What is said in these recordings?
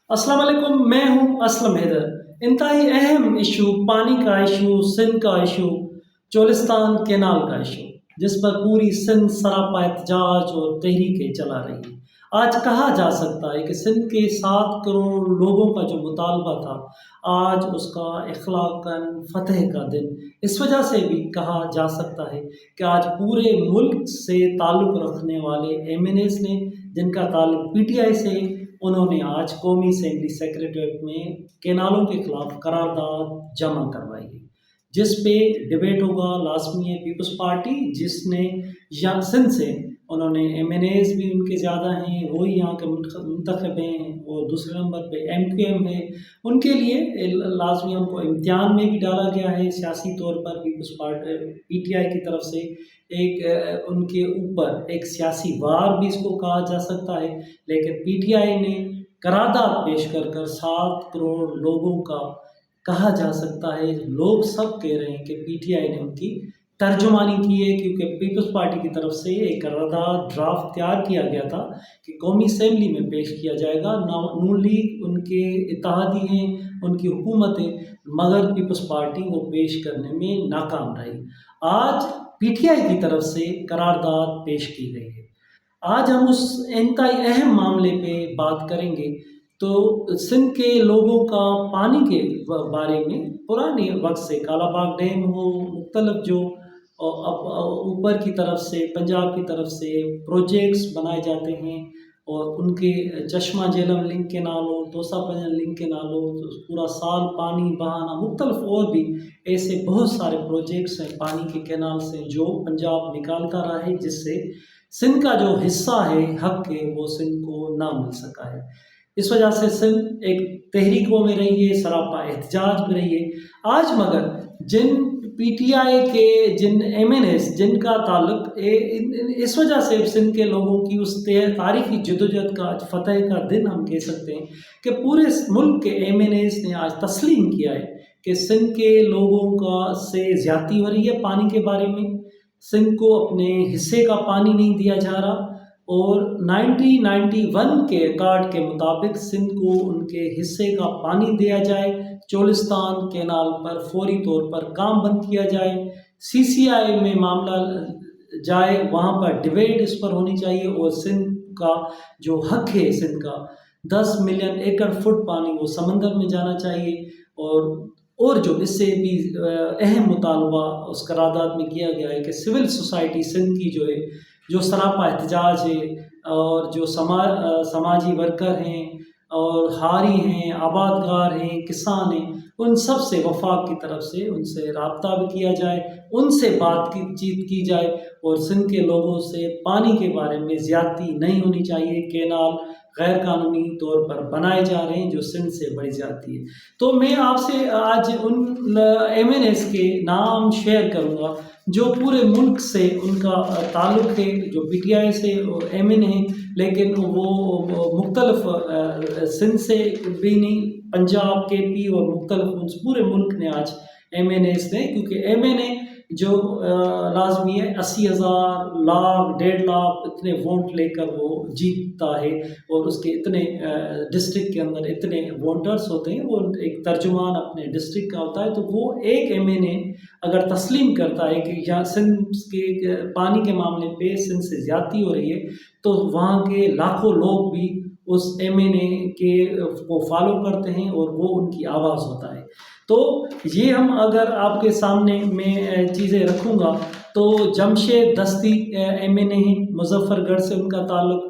السلام علیکم، میں ہوں اسلم حیدر۔ انتہائی اہم ایشو پانی کا ایشو، سندھ کا ایشو، چولستان کینال کا ایشو، جس پر پوری سندھ سراپا احتجاج اور تحریکیں چلا رہی ہے۔ آج کہا جا سکتا ہے کہ سندھ کے 7 کروڑ لوگوں کا جو مطالبہ تھا، آج اس کا اخلاقاً فتح کا دن۔ اس وجہ سے بھی کہا جا سکتا ہے کہ آج پورے ملک سے تعلق رکھنے والے ایم این ایز نے، جن کا تعلق پی ٹی آئی سے، انہوں نے آج قومی اسمبلی سیکریٹریٹ میں کینالوں کے خلاف قرارداد جمع کروائی ہے، جس پہ ڈبیٹ ہوگا۔ لازمی ہے پیپلز پارٹی، جس نے سندھ سے، انہوں نے ایم این ایز بھی ان کے زیادہ ہیں، وہی یہاں کے منتخب ہیں، اور دوسرے نمبر پہ ایم کیو ایم ہے، ان کے لیے لازمی ان کو امتحان میں بھی ڈالا گیا ہے سیاسی طور پر۔ Peoples Party P T I کی طرف سے ایک ان کے اوپر ایک سیاسی وار بھی اس کو کہا جا سکتا ہے، لیکن پی ٹی آئی نے قرارداد پیش کر کر 7 کروڑ لوگوں کا، کہا جا سکتا ہے لوگ سب کہہ رہے ہیں کہ پی ٹی آئی نے ان کی ترجمانی کی ہے، کیونکہ پیپلز پارٹی کی طرف سے ایک قرارداد ڈرافٹ تیار کیا گیا تھا کہ قومی اسمبلی میں پیش کیا جائے گا۔ نون لیگ ان کے اتحادی ہیں، ان کی حکومت ہے، مگر پیپلز پارٹی وہ پیش کرنے میں ناکام رہی۔ آج پی ٹی آئی کی طرف سے قرارداد پیش کی گئی ہے۔ آج ہم اس انتہائی اہم معاملے پہ بات کریں گے۔ تو سندھ کے لوگوں کا پانی کے بارے میں پرانے وقت سے کالا باغ ڈیم ہو، مختلف جو اوپر کی طرف سے، پنجاب کی طرف سے پروجیکٹس بنائے جاتے ہیں، اور ان کے چشمہ جہلم لنک کینال ہو، توسا پنجن لنک کینال ہو، تو پورا سال پانی بہانا، مختلف اور بھی ایسے بہت سارے پروجیکٹس ہیں پانی کے کینال سے جو پنجاب نکالتا رہا ہے، جس سے سندھ کا جو حصہ ہے، حق ہے، وہ سندھ کو نہ مل سکا ہے۔ اس وجہ سے سندھ ایک تحریکوں میں رہی ہے، سراپا احتجاج میں رہی ہے۔ آج مگر جن پی ٹی آئی کے جن ایم این ایس جن کا تعلق اس وجہ سے سندھ کے لوگوں کی اس تاریخی جدوجہد کا فتح کا دن ہم کہہ سکتے ہیں کہ پورے ملک کے ایم این ایس نے آج تسلیم کیا ہے کہ سندھ کے لوگوں کا سے زیادتی ہو رہی ہے پانی کے بارے میں۔ سندھ کو اپنے حصے کا پانی نہیں دیا جا رہا، اور 1991 کے ریکارڈ کے مطابق سندھ کو ان کے حصے کا پانی دیا جائے، چولستان کینال پر فوری طور پر کام بند کیا جائے، سی سی آئی میں معاملہ جائے، وہاں پر ڈبیٹ اس پر ہونی چاہیے، اور سندھ کا جو حق ہے، سندھ کا 10 ملین ایکڑ فٹ پانی وہ سمندر میں جانا چاہیے۔ اور جو اس سے بھی اہم مطالبہ اس قرارداد میں کیا گیا ہے کہ سول سوسائٹی سندھ کی جو ہے، جو سراپا احتجاج ہے، اور جو سماجی ورکر ہیں، اور حاری ہیں، آبادگار ہیں، کسان ہیں، ان سب سے وفاق کی طرف سے ان سے رابطہ بھی کیا جائے، ان سے بات چیت کی جائے، اور سندھ کے لوگوں سے پانی کے بارے میں زیادتی نہیں ہونی چاہیے۔ کینال غیر قانونی طور پر بنائے جا رہے ہیں، جو سندھ سے بڑی زیادتی ہے۔ تو میں آپ سے آج ان ایم این ایس کے نام شیئر کروں گا جو پورے ملک سے ان کا تعلق ہے، جو پی ٹی آئی سے ایم این ہیں، لیکن وہ مختلف سندھ سے بھی نہیں، پنجاب، کے پی اور مختلف پورے ملک نے آج ایم این ایس نے، کیونکہ ایم این اے جو لازمی ہے 80,000 لاکھ 1.5 لاکھ اتنے ووٹ لے کر وہ جیتتا ہے، اور اس کے اتنے ڈسٹرکٹ کے اندر اتنے ووٹرز ہوتے ہیں، وہ ایک ترجمان اپنے ڈسٹرکٹ کا ہوتا ہے۔ تو وہ ایک ایم این اے اگر تسلیم کرتا ہے کہ یہاں سندھ کے پانی کے معاملے پہ سندھ سے زیادتی ہو رہی ہے، تو وہاں کے لاکھوں لوگ بھی اس ایم این اے کے کو فالو کرتے ہیں، اور وہ ان کی آواز ہوتا ہے۔ تو یہ ہم اگر آپ کے سامنے میں چیزیں رکھوں گا، تو جمشید دستی ایم این اے ہیں، مظفر گڑھ سے ان کا تعلق،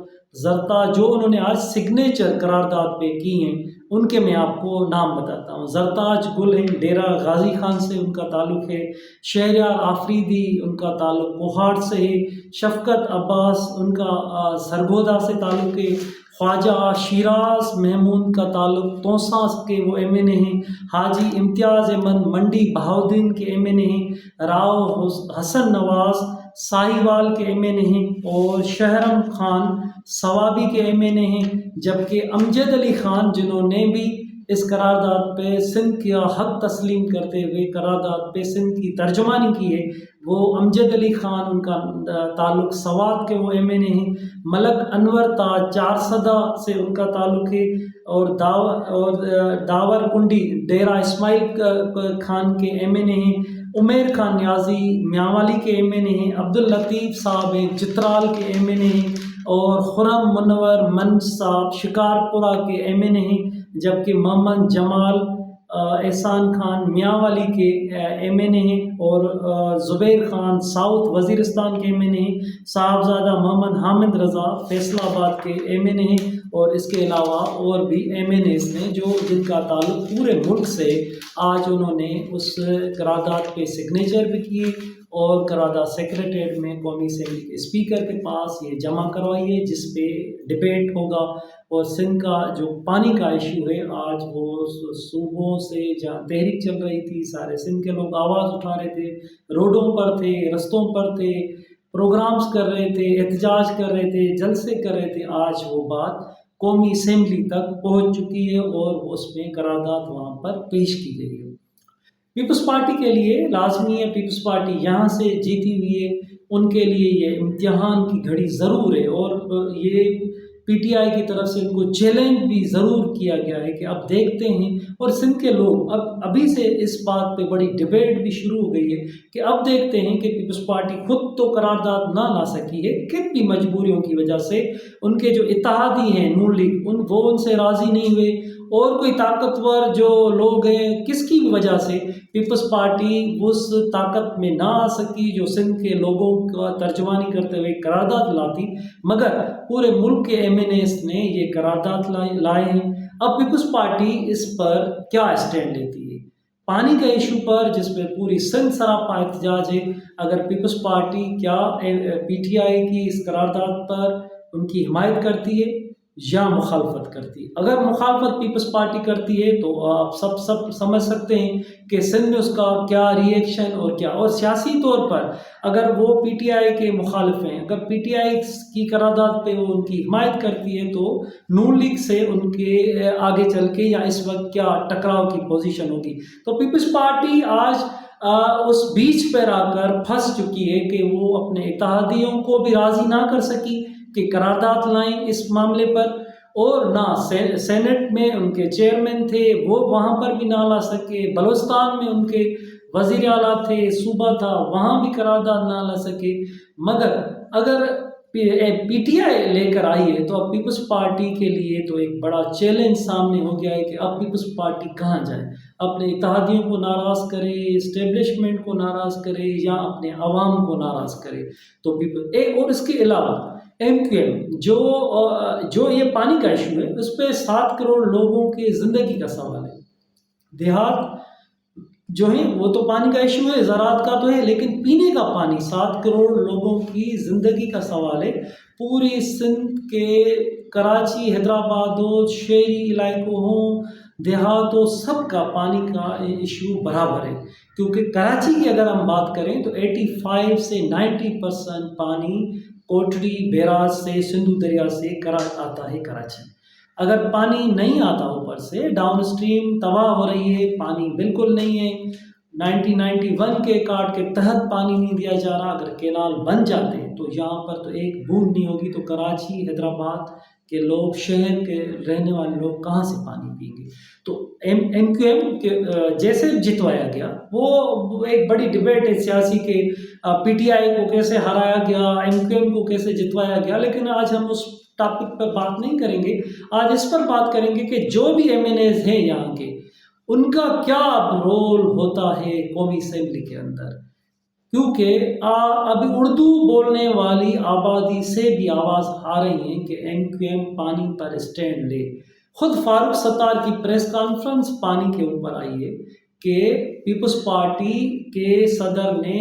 زرتا جو انہوں نے آج سگنیچر قرارداد پہ کی ہیں، ان کے میں آپ کو نام بتاتا ہوں۔ زرتاج گل ہیں، ڈیرہ غازی خان سے ان کا تعلق ہے، شہریار آفریدی ان کا تعلق کوہاٹ سے ہے، شفقت عباس ان کا سرگودا سے تعلق ہے، خواجہ شیراز محمود کا تعلق توسا کے وہ ایم این اے ہیں، حاجی امتیاز احمد منڈی بہاؤدین کے ایم این اے ہیں، راؤ حسن نواز ساہیوال کے ایم این اے ہیں، اور شہرم خان سوابی کے ایم این اے ہیں، جبکہ امجد علی خان جنہوں نے بھی اس قرارداد پہ سندھ کا حق تسلیم کرتے ہوئے قرارداد پہ سندھ کی ترجمانی کی ہے وہ امجد علی خان، ان کا تعلق سوات کے وہ ایم این اے ہیں، ملک انور تاج چارسدہ سے ان کا تعلق ہے، اور داور کنڈی ڈیرہ اسماعیل خان کے ایم این اے ہیں، عمیر خان نیازی میاوالی کے ایم این اے ہیں، عبداللطیف صاحب ہیں چترال کے ایم این اے ہیں، اور خرم منور منج صاحب شکارپورہ کے ایم این اے ہیں، جبکہ محمد جمال احسان خان میاوالی کے ایم این اے ہیں، اور زبیر خان ساؤتھ وزیرستان کے ایم این اے ہیں، صاحبزادہ محمد حامد رضا فیصل آباد کے ایم این اے ہیں، اور اس کے علاوہ اور بھی ایم این ایز نے جن کا تعلق پورے ملک سے، آج انہوں نے اس قرارداد پہ سگنیچر بھی کیے اور قرارداد سیکریٹریٹ میں قومی اسمبلی کے اسپیکر کے پاس یہ جمع کروائی ہے، جس پہ ڈبیٹ ہوگا۔ اور سندھ کا جو پانی کا ایشو ہے، آج وہ صوبوں سے جہاں تحریک چل رہی تھی، سارے سندھ کے لوگ آواز اٹھا رہے تھے، روڈوں پر تھے، رستوں پر تھے، پروگرامز کر رہے تھے، احتجاج کر رہے تھے، جلسے کر رہے تھے، آج وہ بات قومی اسمبلی تک پہنچ چکی ہے اور اس میں قرارداد وہاں پر پیش کی گئی ہے۔ پیپلز پارٹی کے لیے لازمی ہے، پیپلز پارٹی یہاں سے جیتی ہوئی ہے، ان کے لیے یہ امتحان کی گھڑی ضرور ہے، اور یہ پی ٹی آئی کی طرف سے ان کو چیلنج بھی ضرور کیا گیا ہے کہ اب دیکھتے ہیں، اور سندھ کے لوگ ابھی سے اس بات پہ بڑی ڈبیٹ بھی شروع ہو گئی ہے کہ اب دیکھتے ہیں کہ پیپلز پارٹی خود تو قرارداد نہ لا سکی ہے، کتنی مجبوریوں کی وجہ سے ان کے جو اتحادی ہیں نون لیگ وہ ان سے راضی نہیں ہوئے، اور کوئی طاقتور جو لوگ ہیں کس کی وجہ سے پیپلز پارٹی اس طاقت میں نہ آ سکی جو سندھ کے لوگوں کا ترجمانی کرتے ہوئے قرارداد لاتی، مگر پورے ملک کے ایم این ایز نے یہ قرارداد لائے ہیں۔ اب پیپلز پارٹی اس پر کیا اسٹینڈ لیتی ہے؟ پانی کے ایشو پر جس پہ پوری سندھ سراپا احتجاج ہے، اگر پیپلز پارٹی کیا پی ٹی آئی کی اس قرارداد پر ان کی حمایت کرتی ہے یا مخالفت کرتی ہے؟ اگر مخالفت پیپلز پارٹی کرتی ہے تو آپ سب سمجھ سکتے ہیں کہ سندھ میں اس کا کیا ری ایکشن اور سیاسی طور پر اگر وہ پی ٹی آئی کے مخالف ہیں، اگر پی ٹی آئی کی قرارداد پہ وہ ان کی حمایت کرتی ہے تو نون لیگ سے ان کے آگے چل کے یا اس وقت کیا ٹکراؤ کی پوزیشن ہوگی۔ تو پیپلز پارٹی آج اس بیچ پر آ کر پھنس چکی ہے کہ وہ اپنے اتحادیوں کو بھی راضی نہ کر سکی کہ قرارداد لائیں اس معاملے پر، اور نہ سینٹ میں ان کے چیئرمین تھے وہ وہاں پر بھی نہ لا سکے، بلوچستان میں ان کے وزیر اعلیٰ تھے، صوبہ تھا وہاں بھی قرارداد نہ لا سکے۔ مگر اگر پی ٹی آئی لے کر آئی ہے تو اب پیپلز پارٹی کے لیے تو ایک بڑا چیلنج سامنے ہو گیا ہے کہ اب پیپلز پارٹی کہاں جائے، اپنے اتحادیوں کو ناراض کرے، اسٹیبلشمنٹ کو ناراض کرے، یا اپنے عوام کو ناراض کرے۔ تو اور اس کے علاوہ ایم کیو ایم جو یہ پانی کا ایشو ہے اس پہ 7 کروڑ لوگوں کے زندگی کا سوال ہے۔ دیہات جو ہیں وہ تو پانی کا ایشو ہے، زراعت کا تو ہے، لیکن پینے کا پانی 7 کروڑ لوگوں کی زندگی کا سوال ہے۔ پوری سندھ کے کراچی، حیدرآباد ہو، شہری علاقوں ہوں، دیہات ہو، سب کا پانی کا ایشو برابر ہے، کیونکہ کراچی کی اگر ہم بات کریں تو 85 سے 90% پانی کوٹڑی بیراج سے، سندھو دریا سے آتا ہے کراچی۔ اگر پانی نہیں آتا اوپر سے، ڈاؤن اسٹریم تباہ ہو رہی ہے، پانی بالکل نہیں ہے، 1991 کے ایکٹ کے تحت پانی نہیں دیا جا رہا، اگر کینال بن جاتے ہیں تو یہاں پر تو ایک بوند نہیں ہوگی، تو کراچی، حیدرآباد کے لوگ، شہر کے رہنے والے لوگ کہاں سے پانی پئیں گے؟ تو ایم کیو ایم کے جیسے جتوایا گیا، وہ ایک بڑی ڈبیٹ ہے سیاسی کہ پی ٹی آئی کو کیسے ہرایا گیا، ایم کیو ایم کو کیسے جتوایا گیا، لیکن آج ہم اس ٹاپک پر بات نہیں کریں گے۔ آج اس پر بات کریں گے کہ جو بھی ایم این ایز ہیں یہاں کے، ان کا کیا رول ہوتا ہے قومی اسمبلی کے اندر، کیونکہ ابھی اردو بولنے والی آبادی سے بھی آواز آ رہی ہے کہ ایم کیو ایم پانی پر اسٹینڈ لے۔ خود فاروق ستار کی پریس کانفرنس پانی کے اوپر آئی ہے کہ پیپلز پارٹی کے صدر نے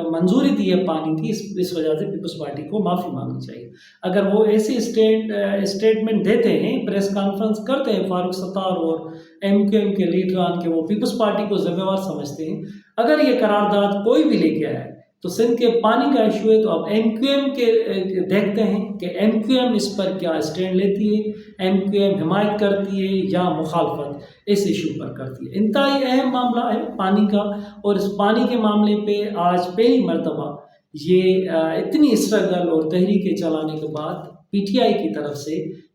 منظوری دی ہے پانی کی، اس وجہ سے پیپلز پارٹی کو معافی مانگنی چاہیے۔ اگر وہ ایسی اسٹیٹمنٹ دیتے ہیں، پریس کانفرنس کرتے ہیں فاروق ستار اور ایم کیو ایم کے لیڈران کہ وہ پیپلز پارٹی کو ذمہ وار سمجھتے ہیں، اگر یہ قرارداد کوئی بھی لے کے آیا ہے تو سندھ کے پانی کا ایشو ہے، تو اب ایم کیو ایم کے دیکھتے ہیں کہ ایم کیو ایم اس پر کیا اسٹینڈ لیتی ہے، ایم کیو ایم حمایت کرتی ہے یا مخالفت اس ایشو پر کرتی ہے۔ انتہائی اہم معاملہ ہے پانی کا، اور اس پانی کے معاملے پہ آج پہلی مرتبہ یہ اتنی اسٹرگل اور تحریکیں چلانے کے بعد پی ٹی آئی کی طرف سے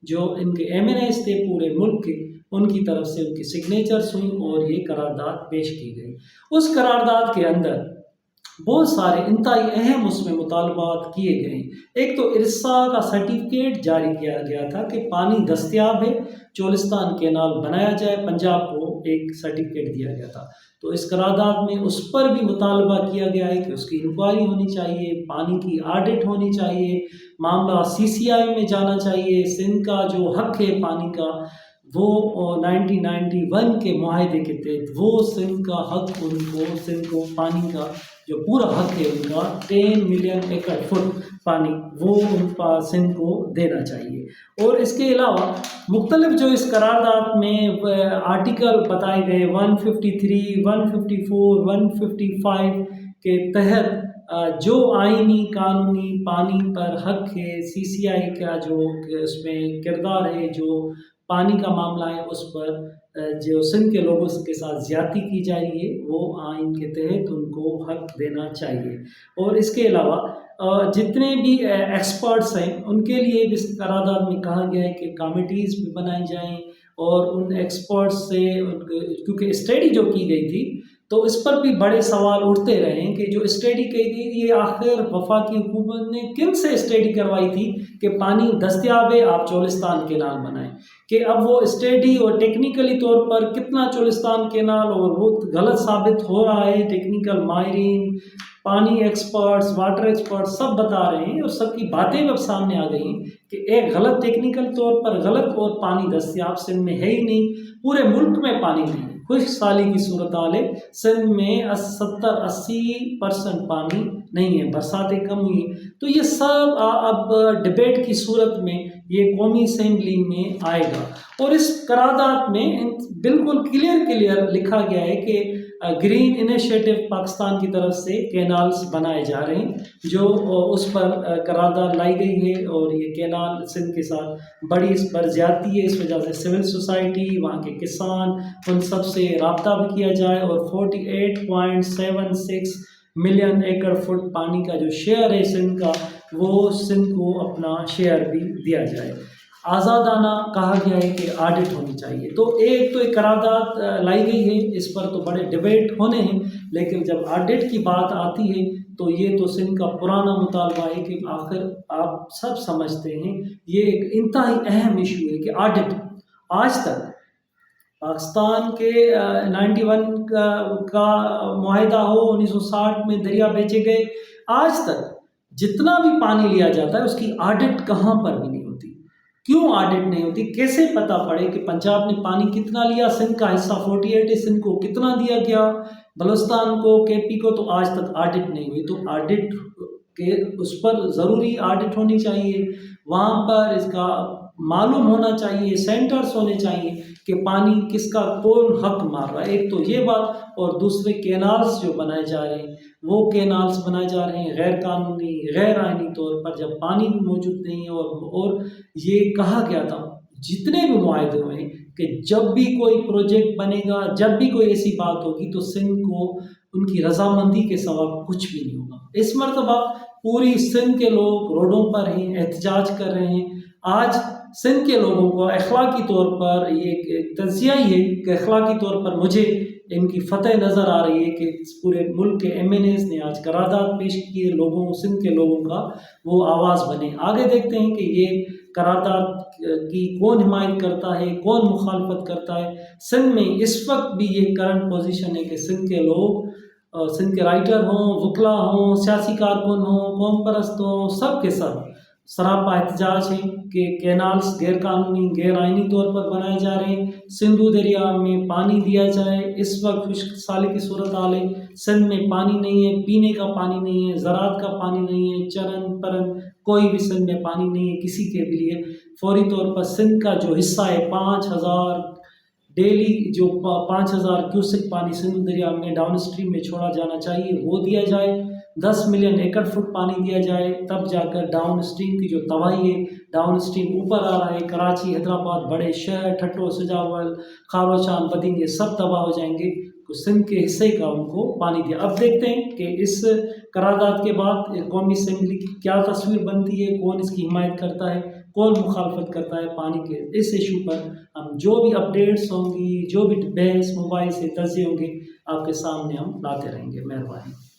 جو ان کے ایم این ایز تھے پورے ملک کے، ان کی طرف سے ان کی سگنیچرز ہوئیں اور یہ قرارداد پیش کی گئی۔ اس قرارداد کے اندر بہت سارے انتہائی اہم اس میں مطالبات کیے گئے ہیں۔ ایک تو ارسا کا سرٹیفکیٹ جاری کیا گیا تھا کہ پانی دستیاب ہے، چولستان کینال بنایا جائے، پنجاب کو ایک سرٹیفکیٹ دیا گیا تھا۔ تو اس قرارداد میں اس پر بھی مطالبہ کیا گیا ہے کہ اس کی انکوائری ہونی چاہیے، پانی کی آڈٹ ہونی چاہیے، معاملہ سی سی آئی میں جانا چاہیے، سندھ کا جو حق ہے پانی کا وہ 1991 کے معاہدے کے تحت وہ سندھ کا حق سندھ کو پانی کا جو پورا حق ہے ان کا 10 ملین ایکڑ فٹ پانی وہ سندھ کو دینا چاہیے۔ اور اس کے علاوہ مختلف جو اس قرارداد میں آرٹیکل بتائے گئے 153، 154، 155 کے تحت جو آئینی قانونی پانی پر حق ہے، سی سی آئی کا جو اس میں کردار ہے، جو پانی کا معاملہ ہے، اس پر جو سندھ کے لوگوں کے ساتھ زیادتی کی جا رہی ہے وہ آئین کے تحت ان کو حق دینا چاہیے۔ اور اس کے علاوہ جتنے بھی ایکسپرٹس ہیں ان کے لیے بھی اس قرارداد میں کہا گیا ہے کہ کمیٹیز بھی بنائی جائیں، اور ان ایکسپرٹس سے کیونکہ اسٹڈی جو کی گئی تھی تو اس پر بھی بڑے سوال اٹھتے رہے ہیں کہ جو اسٹڈی کی گئی یہ آخر وفاقی حکومت نے کن سے اسٹڈی کروائی تھی کہ پانی دستیاب ہے آپ چولستان کینال بنائیں، کہ اب وہ اسٹڈی اور ٹیکنیکلی طور پر کتنا چولستان کینال اور وہ غلط ثابت ہو رہا ہے، ٹیکنیکل ماہرین، پانی ایکسپرٹس، واٹر ایکسپرٹس سب بتا رہے ہیں، اور سب کی باتیں اب سامنے آ گئی ہیں کہ ایک غلط ٹیکنیکل طور پر غلط اور پانی دستیاب سندھ میں ہے ہی نہیں، پورے ملک میں پانی نہیں ہے۔ خشک سالی کی صورتحال ہے، سندھ میں 70-80% پانی نہیں ہے، برساتیں کم ہوئی ہیں، تو یہ سب اب ڈبیٹ کی صورت میں یہ قومی اسمبلی میں آئے گا۔ اور اس قرارداد میں بالکل کلیئر لکھا گیا ہے کہ گرین انیشیٹو پاکستان کی طرف سے کینالز بنائے جا رہے ہیں، جو اس پر قرارداد لائی گئی ہے، اور یہ کینال سندھ کے ساتھ بڑی اس پر زیادتی ہے، اس وجہ سے سول سوسائٹی، وہاں کے کسان، ان سب سے رابطہ بھی کیا جائے، اور 48.76 ملین ایکڑ فٹ پانی کا جو شیئر ہے سندھ کا وہ سندھ کو اپنا شیئر بھی دیا جائے۔ آزادانہ کہا گیا ہے کہ آڈٹ ہونی چاہیے۔ تو ایک قرارداد لائی گئی ہے، اس پر تو بڑے ڈبیٹ ہونے ہیں، لیکن جب آڈٹ کی بات آتی ہے تو یہ تو سندھ کا پرانا مطالبہ ہے کہ آخر آپ سب سمجھتے ہیں یہ ایک انتہائی اہم ایشو ہے کہ آڈٹ آج تک پاکستان کے 91 کا معاہدہ ہو، 1960 میں دریا بیچے گئے، آج تک جتنا بھی پانی لیا جاتا ہے اس کی آڈٹ کہاں پر بھی نہیں ہوتی۔ کیوں آڈٹ نہیں ہوتی؟ کیسے پتہ پڑے کہ پنجاب نے پانی کتنا لیا، سندھ کا حصہ 48 ہے، سندھ کو کتنا دیا گیا، بلوچستان کو، کے پی کو، تو آج تک آڈٹ نہیں ہوئی۔ تو آڈٹ کے اس پر ضروری آڈٹ ہونی چاہیے، وہاں پر اس کا معلوم ہونا چاہیے، سینٹرز ہونے چاہیے کہ پانی کس کا کون حق مار رہا ہے۔ ایک تو یہ بات، اور دوسرے کینالز جو بنائے جا رہے ہیں وہ کینالز بنائے جا رہے ہیں غیر قانونی، غیر آئینی طور پر، جب پانی بھی موجود نہیں ہے۔ اور یہ کہا گیا تھا جتنے بھی معاہدے ہوئے ہیں کہ جب بھی کوئی پروجیکٹ بنے گا، جب بھی کوئی ایسی بات ہوگی تو سندھ کو ان کی رضامندی کے سوا کچھ بھی نہیں ہوگا۔ اس مرتبہ پوری سندھ کے لوگ روڈوں پر ہیں، احتجاج کر رہے ہیں۔ آج سندھ کے لوگوں کو اخلاقی طور پر یہ ایک تجزیہ ہی ہے کہ اخلاقی طور پر مجھے ان کی فتح نظر آ رہی ہے کہ پورے ملک کے ایم این ایز نے آج قرارداد پیش کی ہے، لوگوں سندھ کے لوگوں کا وہ آواز بنے۔ آگے دیکھتے ہیں کہ یہ قرارداد کی کون حمایت کرتا ہے، کون مخالفت کرتا ہے۔ سندھ میں اس وقت بھی یہ کرنٹ پوزیشن ہے کہ سندھ کے لوگ، سندھ کے رائٹر ہوں، وکلا ہوں، سیاسی کارکن ہوں، قوم پرست ہوں، سب کے سب سراپا احتجاج ہے کہ کینالز غیر قانونی، غیر آئینی طور پر بنائے جا رہے ہیں، سندھو دریا میں پانی دیا جائے۔ اس وقت خشک سالی کی صورتحال ہے، سندھ میں پانی نہیں ہے، پینے کا پانی نہیں ہے، زراعت کا پانی نہیں ہے، چرن پرن کوئی بھی سندھ میں پانی نہیں ہے کسی کے بھی لیے۔ فوری طور پر سندھ کا جو حصہ ہے 5000 ڈیلی، جو 5000 کیوسک پانی سندھ دریا میں ڈاؤن اسٹریم میں چھوڑا جانا چاہیے وہ دیا جائے۔ 10 ملین ایکڑ فٹ پانی دیا جائے، تب جا کر ڈاؤن اسٹریم کی جو تباہی ہے، ڈاؤن اسٹریم اوپر آ رہا ہے، کراچی، حیدرآباد، بڑے شہر، ٹھٹو، سجاول، کھاروچان، بدین، یہ سب تباہ ہو جائیں گے۔ تو سندھ کے حصے کا ان کو پانی دیا۔ اب دیکھتے ہیں کہ اس قرارداد کے بعد قومی اسمبلی کی کیا تصویر بنتی ہے، کون اس کی حمایت کرتا ہے، کون مخالفت کرتا ہے پانی کے اس ایشو پر۔ ہم جو بھی اپڈیٹس ہوں گی، جو بھی بحث مباحث سے تجزیے ہوں گے، آپ کے سامنے ہم لاتے رہیں گے۔ مہربانی۔